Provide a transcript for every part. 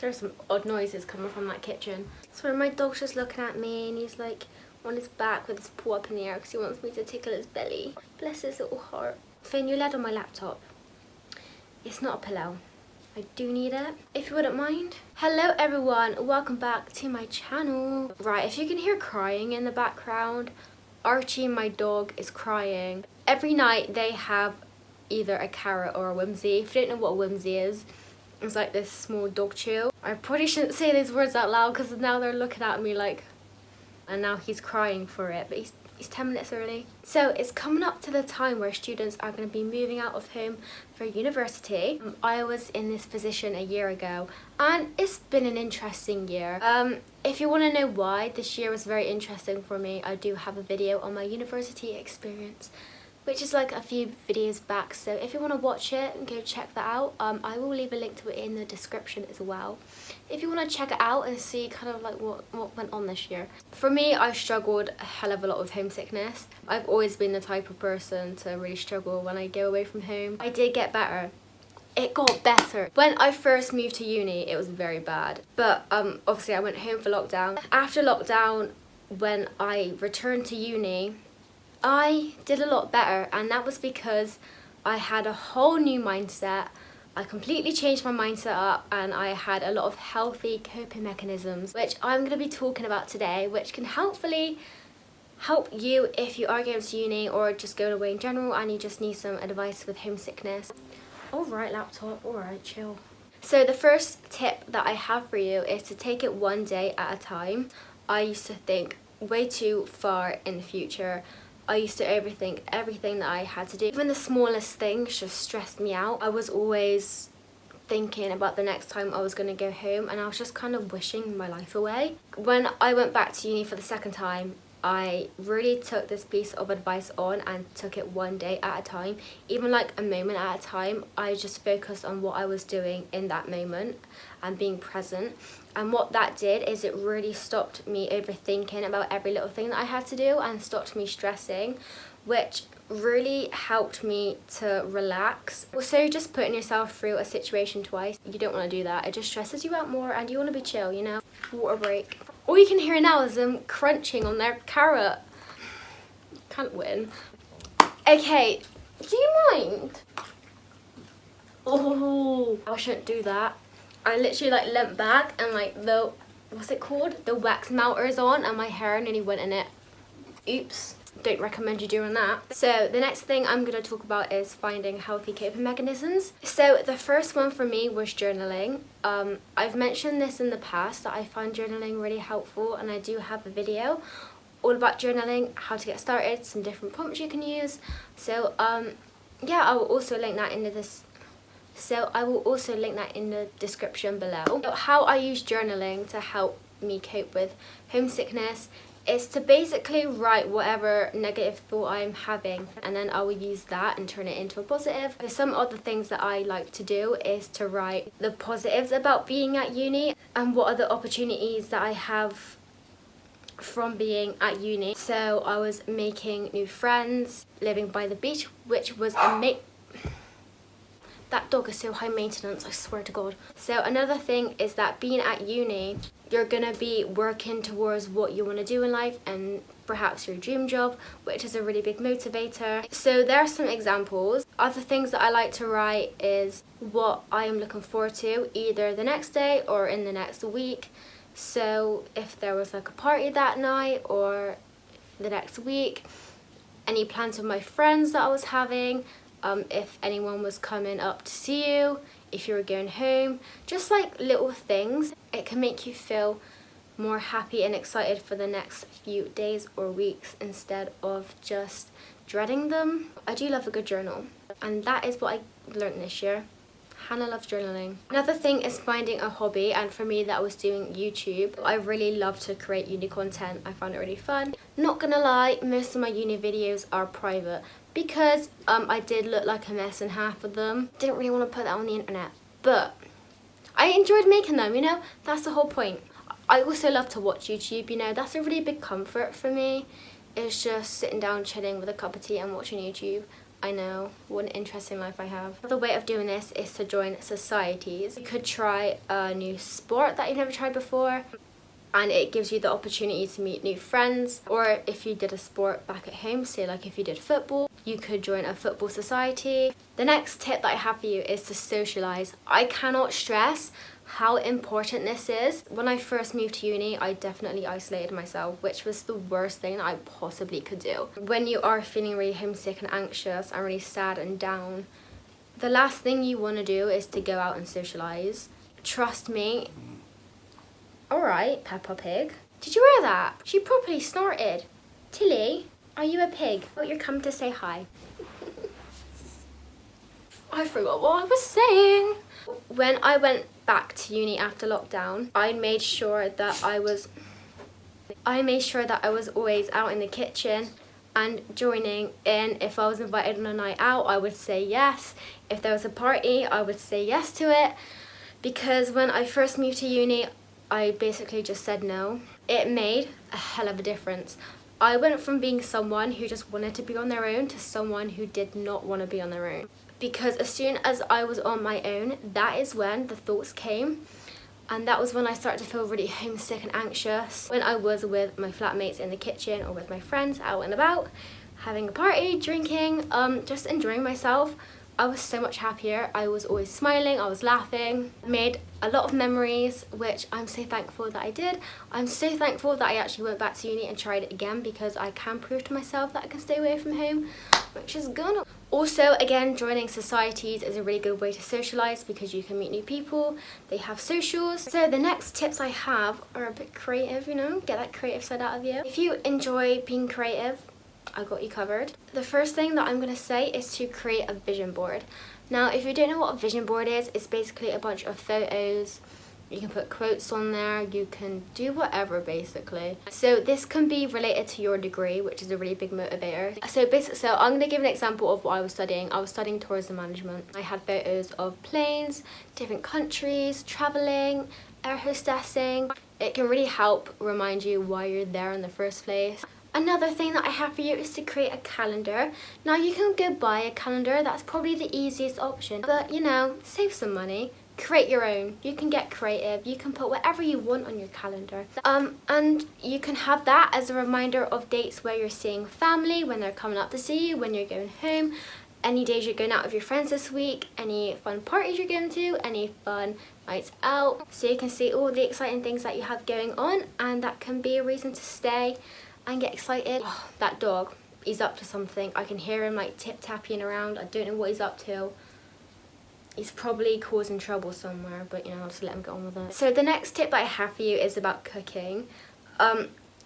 There's some odd noises coming from that kitchen. So my dog's just looking at me and he's like on his back with his paw up in the air because he wants me to tickle his belly. Bless his little heart. Finn, your lid on my laptop. It's not a pillow. I do need it, if you wouldn't mind. Hello everyone, welcome back to my channel. Right, if you can hear crying in the background, Archie, my dog, is crying. Every night they have either a carrot or a whimsy. If you don't know what a whimsy is, it's like this small dog chew. I probably shouldn't say these words out loud because now they're looking at me like, and now he's crying for it, but he's 10 minutes early. So it's coming up to the time where students are going to be moving out of home for university. I was in this position a year ago and it's been an interesting year. If you want to know why this year was very interesting for me, I do have a video on my university experience, which is like a few videos back, so if you want to watch it, go check that out. I will leave a link to it in the description as well, if you want to check it out and see kind of like what went on this year. For me, I struggled a hell of a lot with homesickness. I've always been the type of person to really struggle when I go away from home. I did get better. It got better. When I first moved to uni, it was very bad, but obviously I went home for lockdown. After lockdown, when I returned to uni, I did a lot better, and that was because I had a whole new mindset. I completely changed my mindset up and I had a lot of healthy coping mechanisms, which I'm going to be talking about today, which can hopefully help you if you are going to uni or just going away in general and you just need some advice with homesickness. Alright laptop, alright, chill. So the first tip that I have for you is to take it one day at a time. I used to think way too far in the future. I used to overthink everything that I had to do. Even the smallest things just stressed me out. I was always thinking about the next time I was going to go home and I was just kind of wishing my life away. When I went back to uni for the second time, I really took this piece of advice on and took it one day at a time, even like a moment at a time. I just focused on what I was doing in that moment and being present. And what that did is it really stopped me overthinking about every little thing that I had to do and stopped me stressing, which really helped me to relax. Also, just putting yourself through a situation twice, you don't want to do that. It just stresses you out more and you want to be chill, you know? Water break. All you can hear now is them crunching on their carrot. Can't win. Okay, do you mind? Oh, I shouldn't do that. I literally like leant back and like the, what's it called? The wax melter is on and my hair nearly went in it. Oops. Don't recommend you doing that. So the next thing I'm going to talk about is finding healthy coping mechanisms. So the first one for me was journaling. I've mentioned this in the past that I find journaling really helpful, and I do have a video all about journaling, how to get started, some different prompts you can use. So yeah, I will also link that into this. So I will also link that in the description below. So how I use journaling to help me cope with homesickness is to basically write whatever negative thought I'm having, and then I will use that and turn it into a positive. Some other things that I like to do is to write the positives about being at uni and what are the opportunities that I have from being at uni. So I was making new friends, living by the beach, which was amazing. That dog is so high maintenance, I swear to God. So another thing is that being at uni, you're gonna be working towards what you want to do in life and perhaps your dream job, which is a really big motivator. So there are some examples. Other things that I like to write is what I am looking forward to either the next day or in the next week. So if there was like a party that night or the next week, any plans with my friends that I was having, if anyone was coming up to see you, if you were going home, just like little things. It can make you feel more happy and excited for the next few days or weeks instead of just dreading them. I do love a good journal, and that is what I learned this year. Hannah loves journaling. Another thing is finding a hobby, and for me that was doing YouTube. I really love to create uni content. I find it really fun. Not gonna lie, most of my uni videos are private because I did look like a mess in half of them. Didn't really want to put that on the internet, but I enjoyed making them, you know? That's the whole point. I also love to watch YouTube, you know? That's a really big comfort for me. It's just sitting down chilling with a cup of tea and watching YouTube. I know, what an interesting life I have. The way of doing this is to join societies. You could try a new sport that you've never tried before, and it gives you the opportunity to meet new friends. Or if you did a sport back at home, say like if you did football, you could join a football society. The next tip that I have for you is to socialize. I cannot stress how important this is. When I first moved to uni, I definitely isolated myself, which was the worst thing that I possibly could do. When you are feeling really homesick and anxious and really sad and down, the last thing you want to do is to go out and socialize. Trust me. Alright, Peppa Pig. Did you hear that? She properly snorted. Tilly, are you a pig? Oh, you're come to say hi. I forgot what I was saying. When I went back to uni after lockdown, I made sure that I was always out in the kitchen and joining in. If I was invited on a night out, I would say yes. If there was a party, I would say yes to it. Because when I first moved to uni, I basically just said no. It made a hell of a difference. I went from being someone who just wanted to be on their own to someone who did not want to be on their own. Because as soon as I was on my own, that is when the thoughts came. And that was when I started to feel really homesick and anxious. When I was with my flatmates in the kitchen or with my friends out and about, having a party, drinking, just enjoying myself, I was so much happier. I was always smiling, I was laughing. I made a lot of memories, which I'm so thankful that I did. I'm so thankful that I actually went back to uni and tried it again, because I can prove to myself that I can stay away from home, which is good. Also, again, joining societies is a really good way to socialize because you can meet new people. They have socials. So the next tips I have are a bit creative, you know, get that creative side out of you. If you enjoy being creative, I got you covered. The first thing that I'm going to say is to create a vision board. Now, if you don't know what a vision board is, it's basically a bunch of photos. You can put quotes on there, you can do whatever basically. So this can be related to your degree, which is a really big motivator. So I'm going to give an example of what I was studying. I was studying tourism management. I had photos of planes, different countries, traveling, air hostessing. It can really help remind you why you're there in the first place. Another thing that I have for you is to create a calendar. Now you can go buy a calendar, that's probably the easiest option, but you know, save some money, create your own. You can get creative, you can put whatever you want on your calendar. And you can have that as a reminder of dates where you're seeing family, when they're coming up to see you, when you're going home, any days you're going out with your friends this week, any fun parties you're going to, any fun nights out. So you can see all the exciting things that you have going on, and that can be a reason to stay and get excited. Oh, that dog, he's up to something. I can hear him like tip-tapping around. I don't know what he's up to. He's probably causing trouble somewhere, but you know, I'll just let him get on with it. So the next tip that I have for you is about cooking.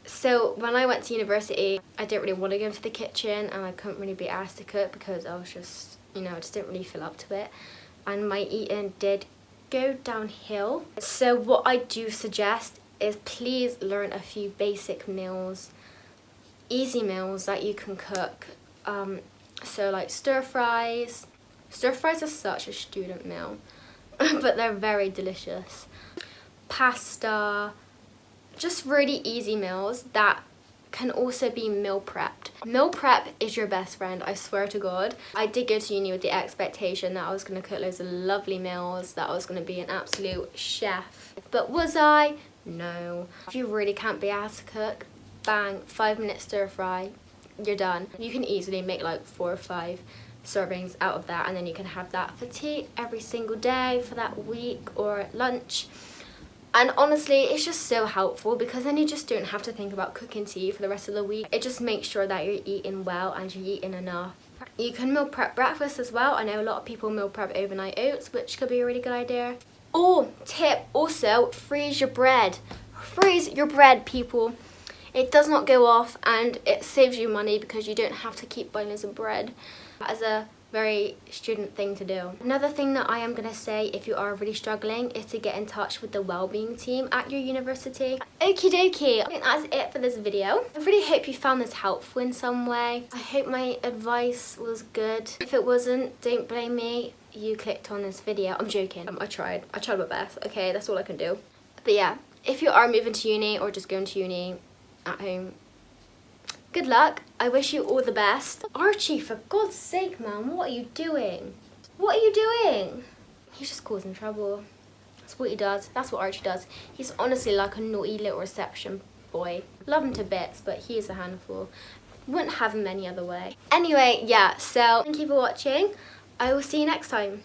So when I went to university, I didn't really want to go into the kitchen, and I couldn't really be asked to cook because I was just, you know, I just didn't really feel up to it. And my eating did go downhill. So what I do suggest is please learn a few basic meals, easy meals that you can cook. So like stir fries. Stir fries are such a student meal, but they're very delicious. Pasta, just really easy meals that can also be meal prepped. Meal prep is your best friend, I swear to God. I did go to uni with the expectation that I was going to cook loads of lovely meals, that I was going to be an absolute chef. But was I? No. If you really can't be asked to cook, bang, 5-minute stir fry, you're done. You can easily make like 4 or 5 servings out of that, and then you can have that for tea every single day for that week or lunch. And honestly, it's just so helpful because then you just don't have to think about cooking tea for the rest of the week. It just makes sure that you're eating well and you're eating enough. You can meal prep breakfast as well. I know a lot of people meal prep overnight oats, which could be a really good idea. Oh, tip also, freeze your bread. Freeze your bread, people. It does not go off and it saves you money because you don't have to keep buying loads of bread. As a very student thing to do. Another thing that I am going to say if you are really struggling is to get in touch with the wellbeing team at your university. Okie dokie, I think that's it for this video. I really hope you found this helpful in some way. I hope my advice was good. If it wasn't, don't blame me. You clicked on this video. I'm joking. I tried my best. Okay, that's all I can do. But yeah, if you are moving to uni or just going to uni at home, Good luck. I wish you all the best. Archie, for God's sake, man, what are you doing? What are you doing? He's just causing trouble. That's what he does. That's what Archie does. He's honestly like a naughty little reception boy. Love him to bits, but he is a handful. Wouldn't have him any other way. Anyway, yeah, so thank you for watching. I will see you next time.